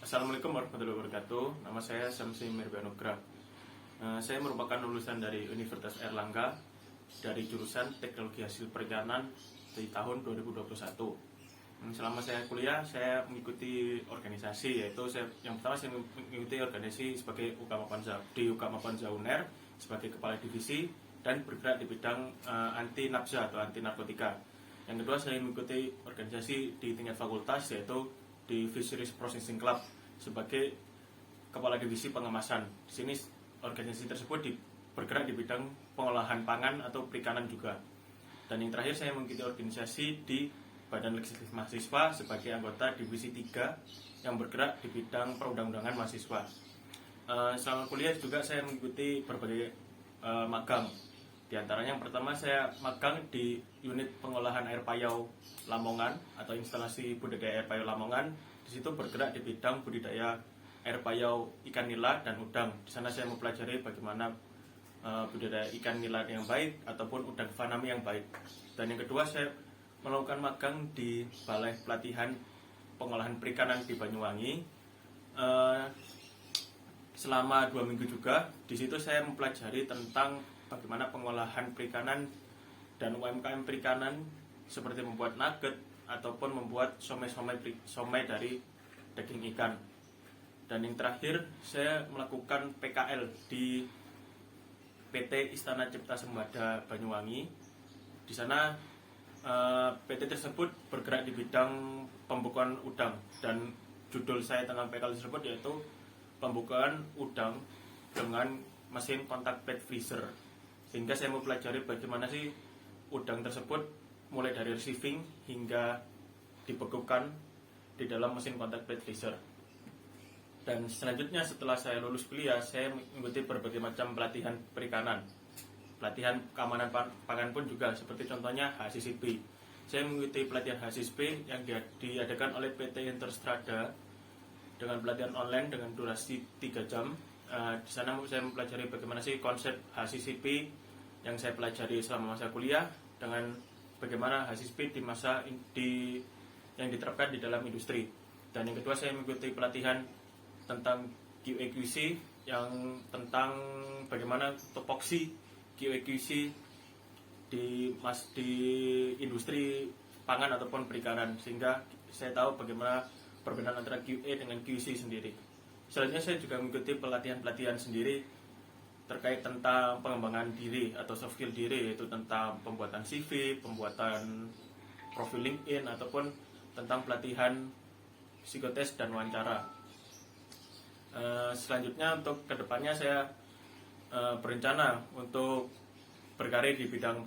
Assalamualaikum warahmatullahi wabarakatuh. Nama saya Samsi Mirbanugra. Saya merupakan lulusan dari Universitas Airlangga dari jurusan Teknologi Hasil Perikanan di tahun 2021. Selama saya kuliah, saya mengikuti organisasi, yaitu yang pertama saya mengikuti organisasi sebagai di UKM Panza UNER sebagai kepala divisi dan bergerak di bidang anti nafsa atau anti narkotika. Yang kedua, saya mengikuti organisasi di tingkat fakultas, yaitu di Fisheries Processing Club sebagai kepala divisi pengemasan. Di sini organisasi tersebut bergerak di bidang pengolahan pangan atau perikanan juga. Dan yang terakhir, saya mengikuti organisasi di Badan Legislatif Mahasiswa sebagai anggota divisi 3 yang bergerak di bidang perundang-undangan mahasiswa. Selama kuliah juga saya mengikuti berbagai magang. Di antaranya yang pertama, saya magang di unit pengolahan air payau Lamongan atau instalasi budidaya air payau Lamongan. Di situ bergerak di bidang budidaya air payau ikan nila dan udang. Di sana saya mempelajari bagaimana budidaya ikan nila yang baik ataupun udang faname yang baik. Dan yang kedua, saya melakukan magang di Balai Pelatihan Pengolahan Perikanan di Banyuwangi selama 2 minggu juga. Di situ saya mempelajari tentang bagaimana pengolahan perikanan dan UMKM perikanan seperti membuat nugget ataupun membuat somai dari daging ikan. Dan yang terakhir, saya melakukan PKL di PT Istana Cipta Sembada Banyuwangi. Di sana PT tersebut bergerak di bidang pembukaan udang, dan judul saya tentang PKL tersebut yaitu pembukaan udang dengan mesin kontak plate freezer. Sehingga saya mempelajari bagaimana sih udang tersebut mulai dari receiving hingga dibekukan di dalam mesin kontak plate freezer. Dan selanjutnya setelah saya lulus kuliah, saya mengikuti berbagai macam pelatihan perikanan. Pelatihan keamanan pangan pun juga, seperti contohnya HACCP. Saya mengikuti pelatihan HACCP yang diadakan oleh PT Interstrada dengan pelatihan online dengan durasi 3 jam. Di sana saya mempelajari bagaimana sih konsep HACCP yang saya pelajari selama masa kuliah dengan bagaimana HACCP yang diterapkan di dalam industri. Dan yang kedua, saya mengikuti pelatihan tentang QA/QC yang tentang bagaimana topoksi QA/QC di industri pangan ataupun perikanan, sehingga saya tahu bagaimana perbedaan antara QA dengan QC sendiri. Selanjutnya, saya juga mengikuti pelatihan-pelatihan sendiri terkait tentang pengembangan diri atau soft skill diri, yaitu tentang pembuatan CV, pembuatan profil LinkedIn, ataupun tentang pelatihan psikotes dan wawancara. Selanjutnya, untuk kedepannya saya berencana untuk berkarir di bidang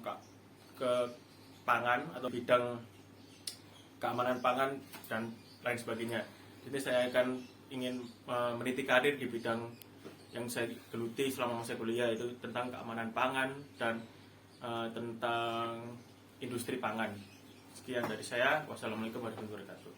pangan atau bidang keamanan pangan dan lain sebagainya. Jadi saya ingin meniti karir di bidang yang saya geluti selama masa kuliah, yaitu tentang keamanan pangan dan tentang industri pangan. Sekian dari saya. Wassalamualaikum warahmatullahi wabarakatuh.